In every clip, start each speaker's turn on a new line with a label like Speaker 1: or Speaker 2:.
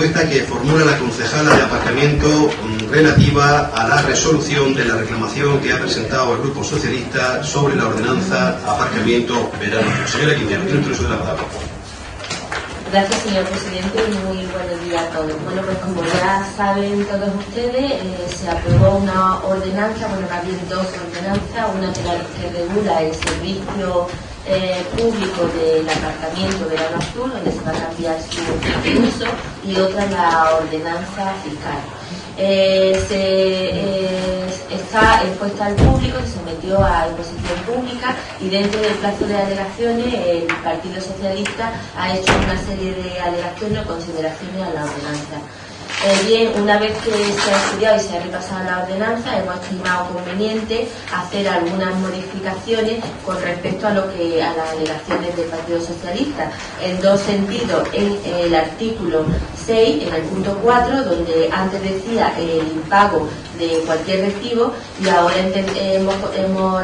Speaker 1: propuesta que formula la concejala de aparcamiento relativa a la resolución de la reclamación que ha presentado el Grupo Socialista sobre la ordenanza aparcamiento verano. Señora Quintero, tiene el uso de la palabra.
Speaker 2: Gracias, señor presidente, y muy buenos días a todos. Bueno, pues como ya saben todos ustedes, se aprobó una ordenanza, bueno, más bien dos ordenanzas, una que regula el servicio público del aparcamiento verano azul, donde se va a cambiar su uso, y otra la ordenanza fiscal. Está expuesta al público, se sometió a exposición pública, y dentro del plazo de alegaciones el Partido Socialista ha hecho una serie de alegaciones o consideraciones a la ordenanza. Bien, una vez que se ha estudiado y se ha repasado la ordenanza, hemos estimado conveniente hacer algunas modificaciones con respecto a las alegaciones del Partido Socialista, en dos sentidos. En el artículo 6, en el punto 4, donde antes decía el impago de cualquier recibo, y ahora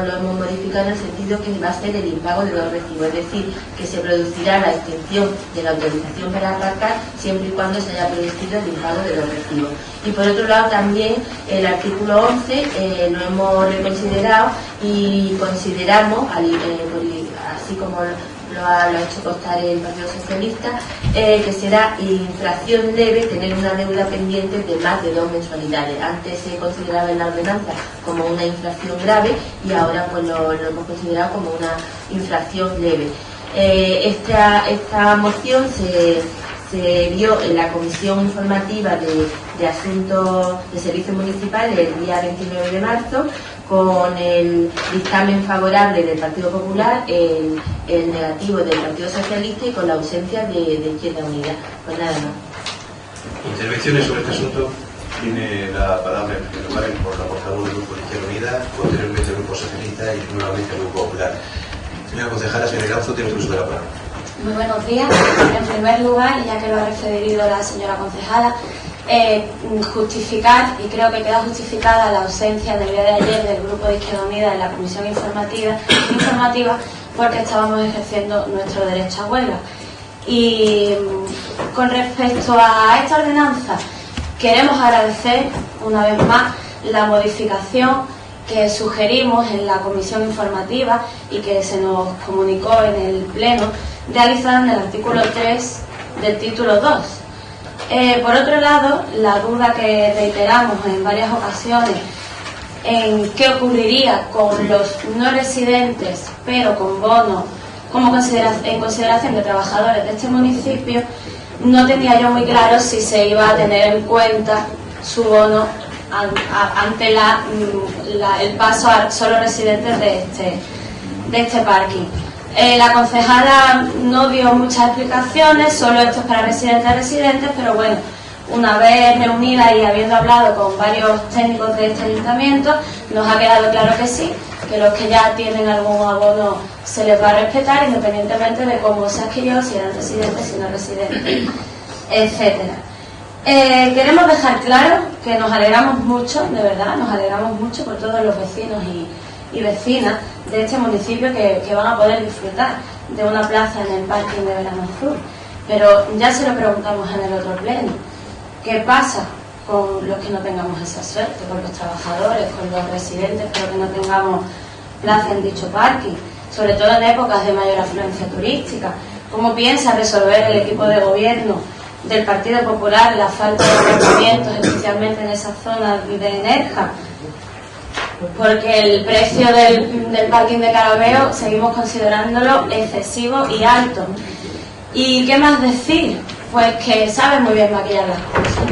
Speaker 2: lo hemos modificado en el sentido que va a ser el impago de los recibos, es decir, que se producirá la extensión de la autorización para aparcar siempre y cuando se haya producido el impago de los recibos. Y por otro lado también el artículo 11 lo hemos reconsiderado y consideramos, así como lo ha hecho constar el Partido Socialista, que será infracción leve tener una deuda pendiente de más de 2 mensualidades. Antes se consideraba en la ordenanza como una infracción grave y ahora pues lo hemos considerado como una infracción leve. Esta moción se vio en la Comisión Informativa de Asuntos de Servicios Municipales el día 29 de marzo, con el dictamen favorable del Partido Popular, el negativo del Partido Socialista y con la ausencia de Izquierda Unida. Pues nada más.
Speaker 1: ¿Intervenciones sobre este asunto?
Speaker 3: Tiene la palabra en primer lugar por la portavoz del Grupo de Izquierda Unida, posteriormente el Grupo Socialista y nuevamente el Grupo Popular. Señora concejala, señora Iranzo, tiene el uso de la palabra.
Speaker 4: Muy buenos días. En primer lugar, ya que lo ha referido la señora concejala, justificar, y creo que queda justificada la ausencia del día de ayer del Grupo de Izquierda Unida en la comisión informativa, porque estábamos ejerciendo nuestro derecho a huelga. Y con respecto a esta ordenanza, queremos agradecer una vez más la modificación que sugerimos en la comisión informativa y que se nos comunicó en el pleno, realizada en el artículo 3 del título 2. Por otro lado, la duda que reiteramos en varias ocasiones en qué ocurriría con los no residentes, pero con bono en consideración de trabajadores de este municipio, no tenía yo muy claro si se iba a tener en cuenta su bono ante el paso a solo residentes de este parking. La concejala no dio muchas explicaciones, solo esto es para residentes, pero bueno, una vez reunida y habiendo hablado con varios técnicos de este ayuntamiento, nos ha quedado claro que sí, que los que ya tienen algún abono se les va a respetar independientemente de cómo se adquirió, si eran residentes, si no residentes, etcétera. Queremos dejar claro que nos alegramos mucho, de verdad, nos alegramos mucho por todos los vecinos y vecinas de este municipio que van a poder disfrutar de una plaza en el parking de Verano Azul. Pero ya se lo preguntamos en el otro pleno, ¿qué pasa con los que no tengamos esa suerte, con los trabajadores, con los residentes, pero que no tengamos plaza en dicho parking, sobre todo en épocas de mayor afluencia turística? ¿Cómo piensa resolver el equipo de gobierno del Partido Popular la falta de aparcamientos, especialmente en esa zona de Nerja? Porque el precio del parking de Carabeo seguimos considerándolo excesivo y alto. ¿Y qué más decir? Pues que saben muy bien maquillar las cosas.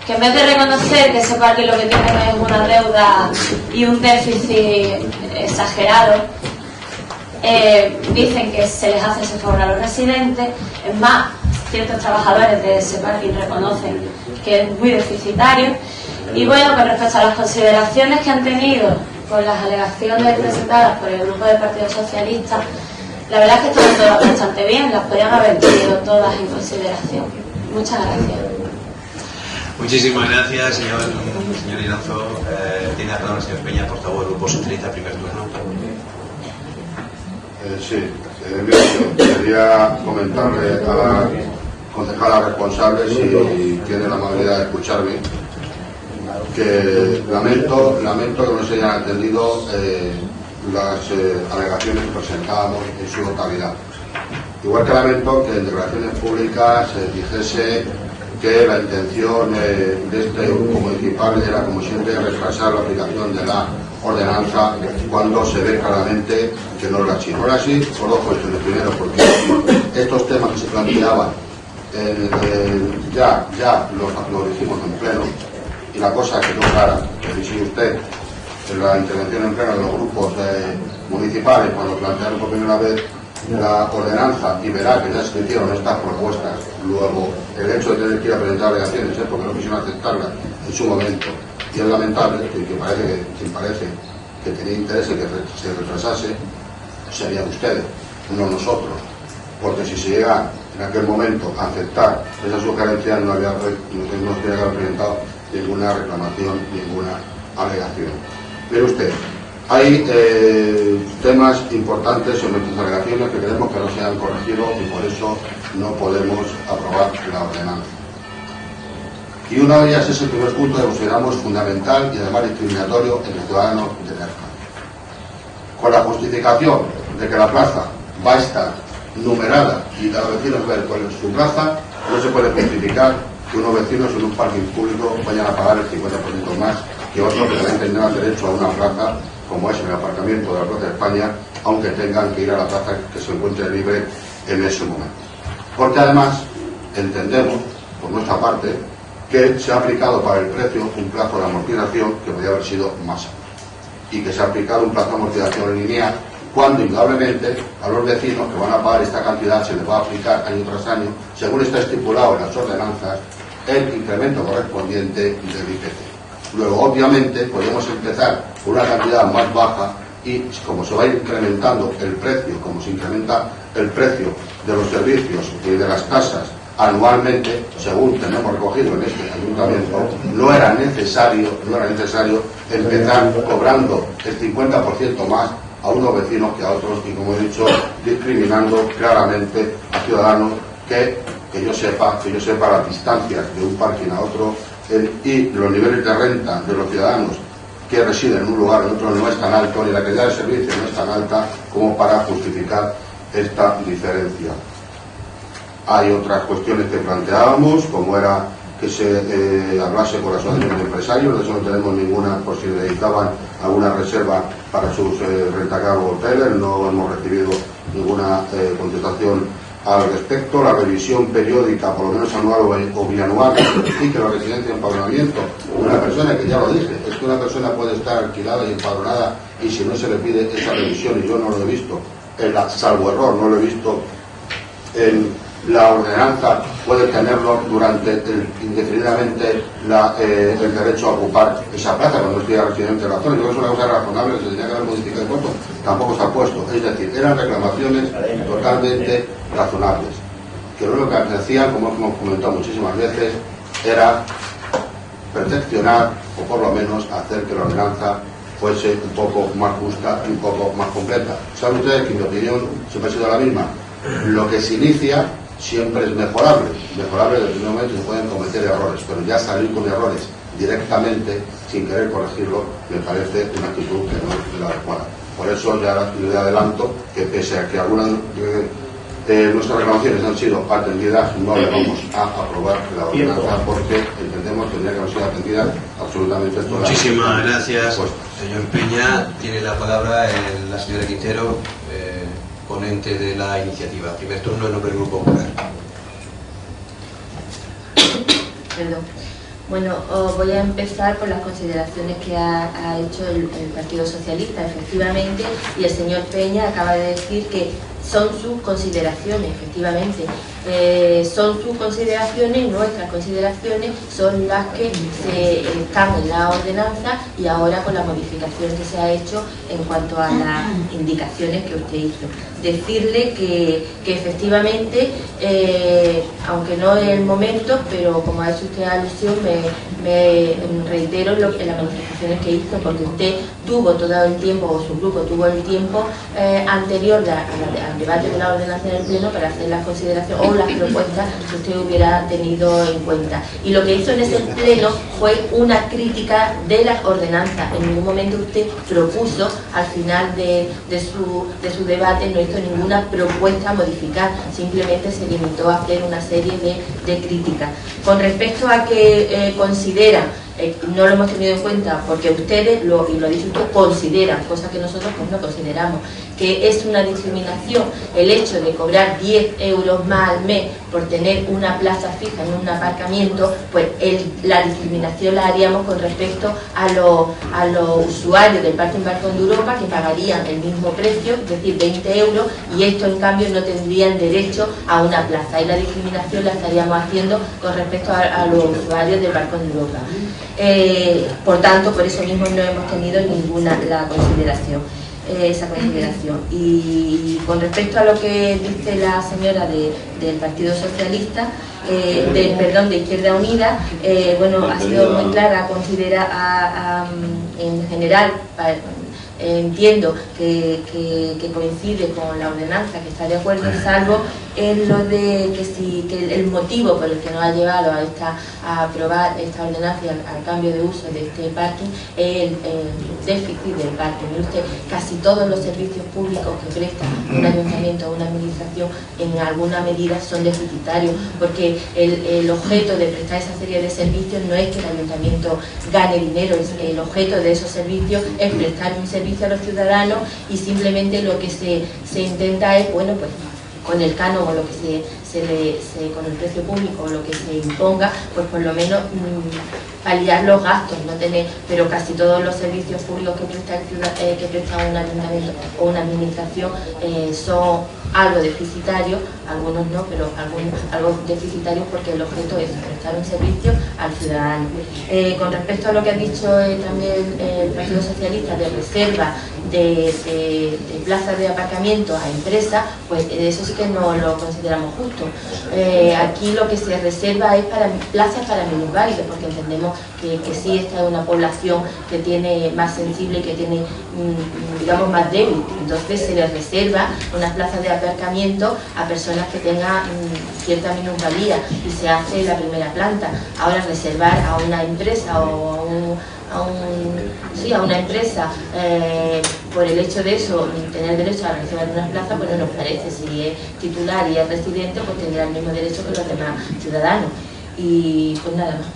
Speaker 4: Que en vez de reconocer que ese parking lo que tiene es una deuda y un déficit exagerado, dicen que se les hace ese favor a los residentes. Es más, ciertos trabajadores de ese parking reconocen que es muy deficitario. Y bueno, con respecto a las consideraciones que han tenido con las alegaciones presentadas por el Grupo del Partido Socialista, la verdad es que están todas bastante bien, las podrían haber tenido todas en consideración. Muchas gracias.
Speaker 1: Muchísimas gracias, señor Iranzo. Tiene la palabra el señor Peña, portavoz del Grupo Socialista, primer turno.
Speaker 5: Sí, quería comentarle a la concejala responsable, si tiene la amabilidad de escucharme, que lamento que no se hayan atendido las alegaciones que presentábamos en su totalidad. Igual que lamento que en declaraciones públicas se dijese que la intención de este grupo municipal era, como siempre, retrasar la aplicación de la ordenanza cuando se ve claramente que no era así. No era así por dos cuestiones. Primero, porque estos temas que se planteaban ya los dijimos en pleno, y la cosa quedó clara. Que si usted, en la intervención en pleno de los grupos municipales, cuando plantearon por primera vez la ordenanza, y verá que ya se hicieron estas propuestas, luego el hecho de tener que ir a presentar alegaciones es porque no quisieron aceptarlas en su momento, y es lamentable que parece que tenía interés en que se retrasase serían ustedes, no nosotros, porque si se llega en aquel momento a aceptar esa sugerencia no había que haber presentado ninguna reclamación, ninguna alegación. Mire usted, hay temas importantes sobre estas alegaciones que queremos que no se han corregido y por eso no podemos aprobar la ordenanza. Y una de ellas es el primer punto que consideramos fundamental y además discriminatorio en el ciudadano de Nerja. Con la justificación de que la plaza va a estar numerada y que los vecinos ven cuál es su plaza, no se puede justificar que unos vecinos en un parking público vayan a pagar el 50% más que otros que también tendrán derecho a una plaza, como es en el aparcamiento de la Plaza de España, aunque tengan que ir a la plaza que se encuentre libre en ese momento. Porque además entendemos, por nuestra parte, que se ha aplicado para el precio un plazo de amortización que podría haber sido más alto y que se ha aplicado un plazo de amortización lineal cuando indudablemente a los vecinos que van a pagar esta cantidad se les va a aplicar año tras año, según está estipulado en las ordenanzas, el incremento correspondiente del IPC. Luego, obviamente, podemos empezar por una cantidad más baja y como se va incrementando el precio, como se incrementa el precio de los servicios y de las tasas anualmente, según tenemos recogido en este ayuntamiento, no era necesario empezar cobrando el 50% más a unos vecinos que a otros y, como he dicho, discriminando claramente a ciudadanos que yo sepa las distancias de un parking a otro y los niveles de renta de los ciudadanos que residen en un lugar o en otro no es tan alto, ni la calidad del servicio no es tan alta como para justificar esta diferencia. Hay otras cuestiones que planteábamos, como era que se hablase con la asociación de empresarios, de eso no tenemos ninguna, por si necesitaban alguna reserva para sus rentacargos hoteles, no hemos recibido ninguna contestación al respecto. La revisión periódica, por lo menos anual o bianual, y que la residencia de empadronamiento, una persona que ya lo dije, es que una persona puede estar alquilada y empadronada y si no se le pide esa revisión, y yo no lo he visto, salvo error, no lo he visto en la ordenanza, puede tenerlo indefinidamente el derecho a ocupar esa plaza cuando esté residente de la zona. Yo creo que es una cosa razonable, se tendría que haber modificado el voto, tampoco está puesto. Es decir, eran reclamaciones totalmente razonables, que lo único que hacían, como hemos comentado muchísimas veces, era perfeccionar o por lo menos hacer que la ordenanza fuese un poco más justa y un poco más completa. Saben ustedes que mi opinión siempre ha sido la misma. Lo que se inicia siempre es mejorable desde el primer momento se pueden cometer errores, pero ya salir con errores directamente sin querer corregirlo me parece una actitud que no es la adecuada. Por eso ya le adelanto que pese a que algunas de nuestras reclamaciones han sido atendidas, no le vamos a aprobar la ordenanza porque entendemos que tendría que haber sido atendidas absolutamente todas.
Speaker 1: Muchísimas gracias, señor Peña. Tiene la palabra la señora Quintero, ponente de la iniciativa. Primer turno en nombre del Grupo Popular.
Speaker 2: Perdón. Bueno, voy a empezar por las consideraciones que ha hecho el Partido Socialista, efectivamente, y el señor Peña acaba de decir que son sus consideraciones, efectivamente. Son sus consideraciones, nuestras consideraciones son las que están en la ordenanza y ahora con la modificación que se ha hecho en cuanto a las indicaciones que usted hizo. Decirle que efectivamente, aunque no es el momento, pero como ha hecho usted alusión, me reitero en las modificaciones que hizo, porque usted tuvo todo el tiempo, o su grupo tuvo el tiempo anterior al debate de la ordenanza en el Pleno para hacer las consideraciones, o todas las propuestas que usted hubiera tenido en cuenta. Y lo que hizo en ese pleno fue una crítica de las ordenanzas. En ningún momento usted propuso, al final de su debate, no hizo ninguna propuesta a modificar, simplemente se limitó a hacer una serie de críticas. Con respecto a que considera, no lo hemos tenido en cuenta porque ustedes, y lo ha dicho usted, consideran, cosa que nosotros pues no consideramos, que es una discriminación el hecho de cobrar 10 euros más al mes por tener una plaza fija en un aparcamiento, pues la discriminación la haríamos con respecto a los usuarios del Parking Balcón de Europa, que pagarían el mismo precio, es decir, 20 euros, y estos en cambio no tendrían derecho a una plaza, y la discriminación la estaríamos haciendo con respecto a los usuarios del Balcón de Europa. Por tanto, por eso mismo no hemos tenido esa consideración. Y con respecto a lo que dice la señora del Partido Socialista, de Izquierda Unida, bueno, ha sido muy clara, considera en general, entiendo que coincide con la ordenanza, que está de acuerdo, salvo en lo de que el motivo por el que nos ha llevado a aprobar esta ordenanza y al cambio de uso de este parking es el déficit del parking. Mire usted, casi todos los servicios públicos que presta un ayuntamiento o una administración en alguna medida son deficitarios, porque el objeto de prestar esa serie de servicios no es que el ayuntamiento gane dinero, el objeto de esos servicios es prestar un servicio a los ciudadanos, y simplemente lo que se intenta es, bueno, pues con el canon o lo que con el precio público o lo que se imponga, pues por lo menos paliar los gastos, no tener, pero casi todos los servicios públicos que presta un ayuntamiento o una administración son algo deficitarios, algunos no, pero algo deficitarios, porque el objeto es prestar un servicio al ciudadano. Con respecto a lo que ha dicho también el Partido Socialista de reserva de plazas de aparcamiento a empresas, pues eso sí que no lo consideramos justo. Aquí lo que se reserva es para plazas para minusválidos, porque entendemos que sí, esta es una población que tiene más sensible y que tiene, digamos, más débil. Entonces se les reserva unas plazas de aparcamiento a personas que tengan cierta minusvalía, y se hace en la primera planta. Ahora reservar a una empresa o a una empresa por el hecho de eso, tener derecho a reservar unas plazas, pues no nos parece. Si es titular y es residente, pues tendrá el mismo derecho que los demás ciudadanos. Y pues nada más.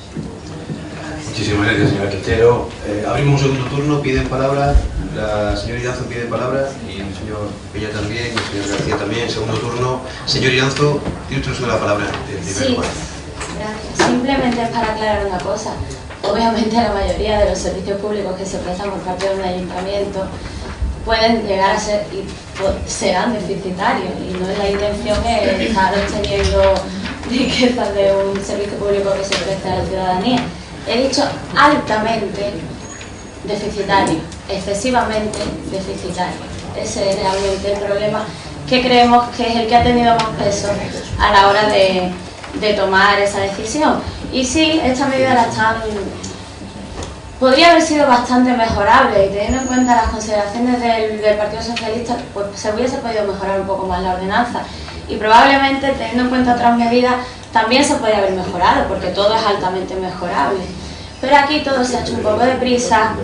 Speaker 1: Muchísimas gracias, señora Quintero. Abrimos un segundo turno, piden palabra, la señora Iranzo pide palabra, y el señor Peña también, y el señor García también. Segundo turno, señor Iranzo, tiene usted la palabra.
Speaker 4: Sí, gracias. Simplemente es para aclarar una cosa. Obviamente la mayoría de los servicios públicos que se prestan por parte de un ayuntamiento pueden llegar a ser y serán deficitarios, y no es la intención estar teniendo riquezas de un servicio público que se presta a la ciudadanía. He dicho altamente deficitario, excesivamente deficitario. Ese es realmente el problema, que creemos que es el que ha tenido más peso a la hora de tomar esa decisión. Y sí, esta medida podría haber sido bastante mejorable, y teniendo en cuenta las consideraciones del Partido Socialista, pues se hubiese podido mejorar un poco más la ordenanza, y probablemente, teniendo en cuenta otras medidas, también se podría haber mejorado, porque todo es altamente mejorable. Pero aquí todo se ha hecho un poco de prisa,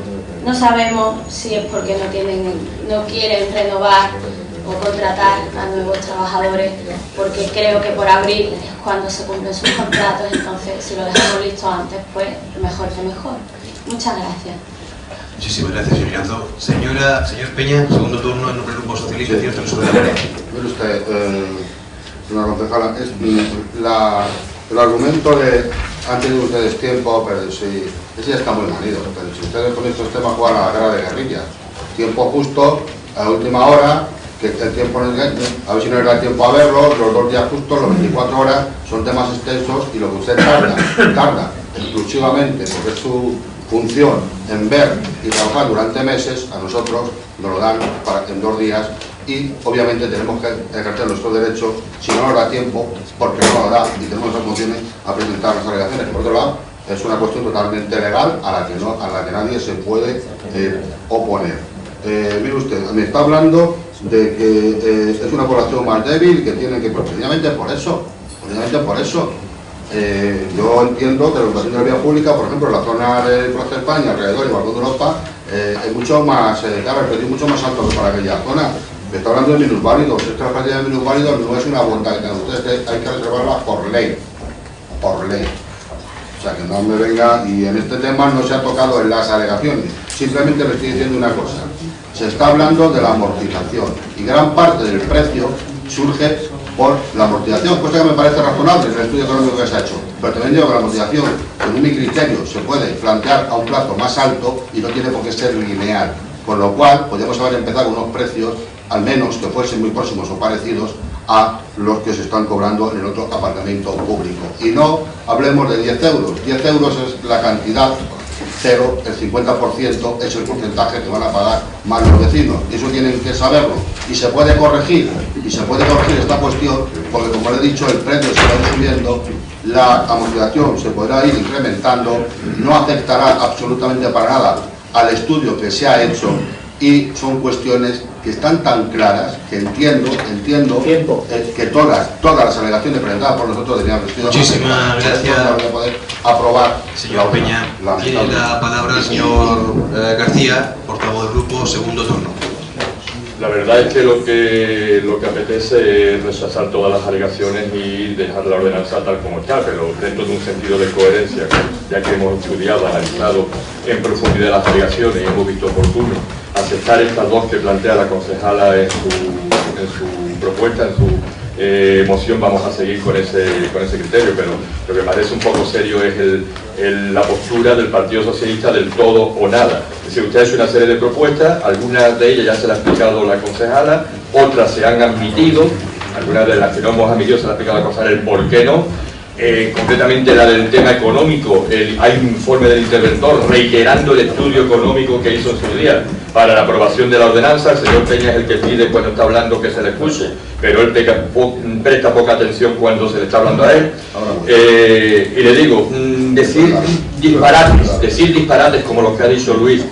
Speaker 4: no sabemos si es porque no quieren renovar o contratar a nuevos trabajadores, porque creo que por abril es cuando se cumplen sus contratos. Entonces, si lo dejamos listo antes, pues mejor que mejor. Muchas gracias.
Speaker 1: Muchísimas gracias, señor Iranzo. Señor Peña, segundo turno en nombre del Grupo Socialista, cierto sobre la pared.
Speaker 5: Mire usted, señora concejala, el argumento de han tenido ustedes tiempo, pero ese ya está muy manido. Pero si ustedes con estos temas juegan a la guerra de guerrillas, tiempo justo, a la última hora, que el tiempo no es, a ver si no les da tiempo a verlo, los 2 días justos, los 24 horas, son temas extensos, y lo que usted tarda exclusivamente, porque es su función, en ver y trabajar durante meses, a nosotros nos lo dan en 2 días, y obviamente tenemos que ejercer nuestro derecho, si no nos da tiempo, porque no nos da, y tenemos esas mociones a presentar las alegaciones. Por otro lado, es una cuestión totalmente legal a la que nadie se puede oponer. Mire usted, me está hablando de que es una población más débil, que tiene que, precisamente por eso, Precisamente por eso yo entiendo que la educación de la vía pública, por ejemplo, en la zona de Plaza de España, alrededor y Balcón de Europa, es mucho más, mucho más alto que para aquella zona. Me está hablando de minusválidos. Esta cantidad de minusválidos no es una bondad que tengan ustedes, hay que reservarla por ley. Por ley. O sea, que no me venga, y en este tema no se ha tocado en las alegaciones. Simplemente le estoy diciendo una cosa. Se está hablando de la amortización y gran parte del precio surge por la amortización, cosa que me parece razonable en el estudio económico que se ha hecho. Pero también digo que la amortización, según mi criterio, se puede plantear a un plazo más alto y no tiene por qué ser lineal. Con lo cual, podríamos haber empezado con unos precios, al menos que fuesen muy próximos o parecidos a los que se están cobrando en el otro aparcamiento público. Y no hablemos de 10 euros. 10 euros es la cantidad cero, el 50% es el porcentaje que van a pagar más los vecinos. Y eso tienen que saberlo. Y se puede corregir esta cuestión, porque como le he dicho, el precio se va a ir subiendo, la amortización se podrá ir incrementando, no afectará absolutamente para nada al estudio que se ha hecho, y son cuestiones que están tan claras que entiendo que todas las alegaciones presentadas por nosotros deberían haber sido.
Speaker 1: Muchísimas gracias.
Speaker 5: Para poder aprobar.
Speaker 1: Señor Peña, tiene la palabra el señor García, portavoz del grupo, segundo turno.
Speaker 6: La verdad es que lo que apetece es rechazar todas las alegaciones y dejar la ordenanza tal como está, pero dentro de un sentido de coherencia, ya que hemos estudiado, analizado en profundidad las alegaciones y hemos visto oportuno aceptar estas dos que plantea la concejala en su propuesta, en su moción. Vamos a seguir con ese criterio, pero lo que parece un poco serio es la postura del Partido Socialista del todo o nada. Es decir, usted ha hecho una serie de propuestas, algunas de ellas ya se las ha explicado la concejala, otras se han admitido, algunas de las que no hemos admitido se las ha explicado la concejala el por qué no. Concretamente la del tema económico, hay un informe del interventor reiterando el estudio económico que hizo en su día para la aprobación de la ordenanza. El señor Peña es el que pide cuando está hablando que se le escuche, pero él presta poca atención cuando se le está hablando a él. Y le digo, decir disparates como los que ha dicho Luis,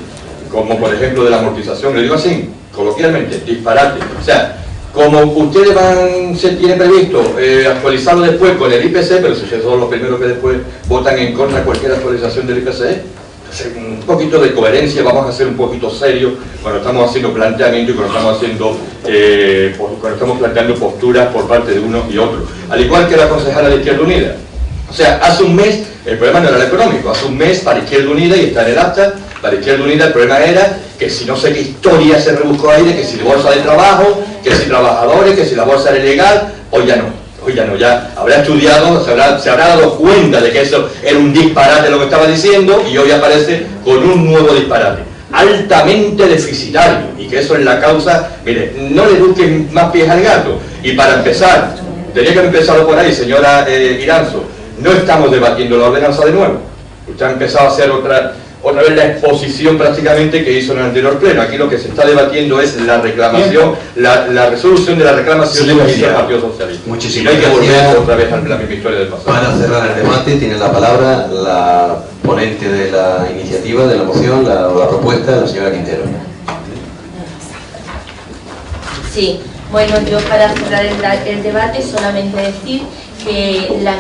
Speaker 6: como por ejemplo de la amortización, le digo así, coloquialmente, disparate. O sea, como ustedes se tiene previsto actualizarlo después con el IPC, pero si ustedes son los primeros que después votan en contra de cualquier actualización del IPC, entonces un poquito de coherencia, vamos a ser un poquito serios cuando estamos haciendo planteamiento y cuando estamos planteando posturas por parte de uno y otro. Al igual que la concejala de Izquierda Unida. O sea, hace un mes, el problema no era el económico, hace un mes para Izquierda Unida, y está en el acta, para Izquierda Unida el problema era que si no sé qué historia se rebuscó ahí, de que si bolsa de trabajo, que si trabajadores, que si la bolsa era ilegal, hoy ya no, ya habrá estudiado, se habrá dado cuenta de que eso era un disparate lo que estaba diciendo, y hoy aparece con un nuevo disparate, altamente deficitario, y que eso es la causa. Mire, no le busquen más pies al gato. Y para empezar, tenía que haber empezado por ahí, señora Iranzo, no estamos debatiendo la ordenanza de nuevo. Usted ha empezado a hacer otra vez la exposición prácticamente que hizo en el anterior pleno. Aquí lo que se está debatiendo es la reclamación, la resolución de la reclamación del Partido Socialista.
Speaker 1: Muchísimas
Speaker 6: y no hay que volver
Speaker 1: gracias.
Speaker 6: otra vez a la misma historia del pasado.
Speaker 7: Para cerrar el debate tiene la palabra la ponente de la iniciativa, de la moción, la propuesta, la señora Quintero.
Speaker 2: Sí, bueno, yo para cerrar el debate solamente decir que la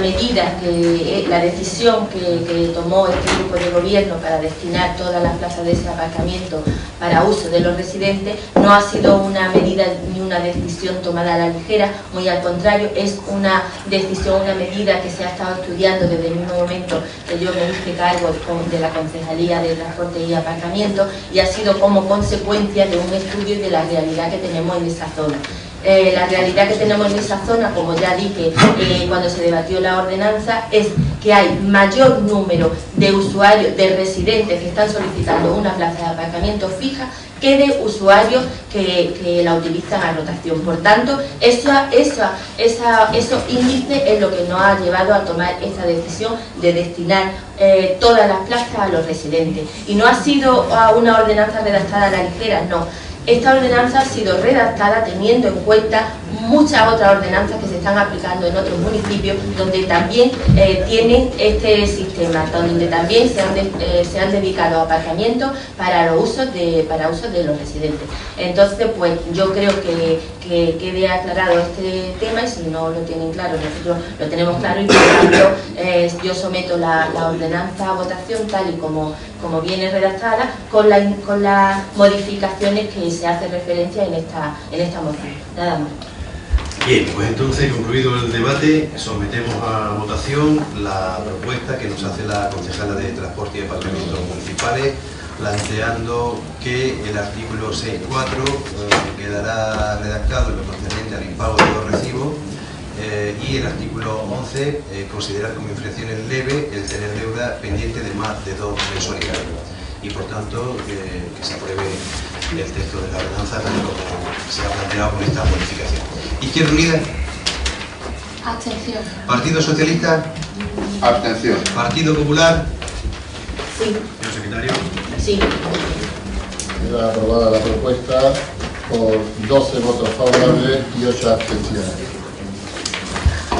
Speaker 2: decisión que tomó este grupo de gobierno para destinar todas las plazas de ese aparcamiento para uso de los residentes no ha sido una medida ni una decisión tomada a la ligera, muy al contrario, es una decisión, una medida que se ha estado estudiando desde el mismo momento que yo me hice cargo de la Concejalía de Transporte y Aparcamiento, y ha sido como consecuencia de un estudio y de la realidad que tenemos en esa zona. La realidad que tenemos en esa zona, como ya dije cuando se debatió la ordenanza, es que hay mayor número de usuarios, de residentes que están solicitando una plaza de aparcamiento fija que de usuarios que la utilizan a rotación. Por tanto, esos índices es lo que nos ha llevado a tomar esta decisión de destinar todas las plazas a los residentes. Y no ha sido una ordenanza redactada a la ligera, no. Esta ordenanza ha sido redactada teniendo en cuenta muchas otras ordenanzas que se están aplicando en otros municipios donde también tienen este sistema, donde también se han dedicado aparcamientos para usos de los residentes. Entonces, pues yo creo que quede aclarado este tema, y si no lo tienen claro, nosotros lo tenemos claro, y por tanto yo someto la ordenanza a votación tal y como viene redactada, con las modificaciones que se hace referencia en esta moción. Nada más.
Speaker 1: Bien, pues entonces, concluido el debate, sometemos a votación la propuesta que nos hace la concejala de Transporte y Aparcamientos Municipales, planteando que el artículo 6.4 quedará redactado en lo concerniente al impago de los recibos, y el artículo 11 considerar como infracciones leve el tener deuda pendiente de más de 2 mensualidades. Y por tanto, que se apruebe el texto de la ordenanza tal como se ha planteado con esta modificación. Izquierda Unida.
Speaker 4: Abstención.
Speaker 1: Partido Socialista.
Speaker 5: Abstención.
Speaker 1: Partido Popular.
Speaker 2: Sí.
Speaker 1: Señor secretario.
Speaker 2: Sí.
Speaker 8: Queda aprobada la propuesta por 12 votos favorables y 8 abstenciones.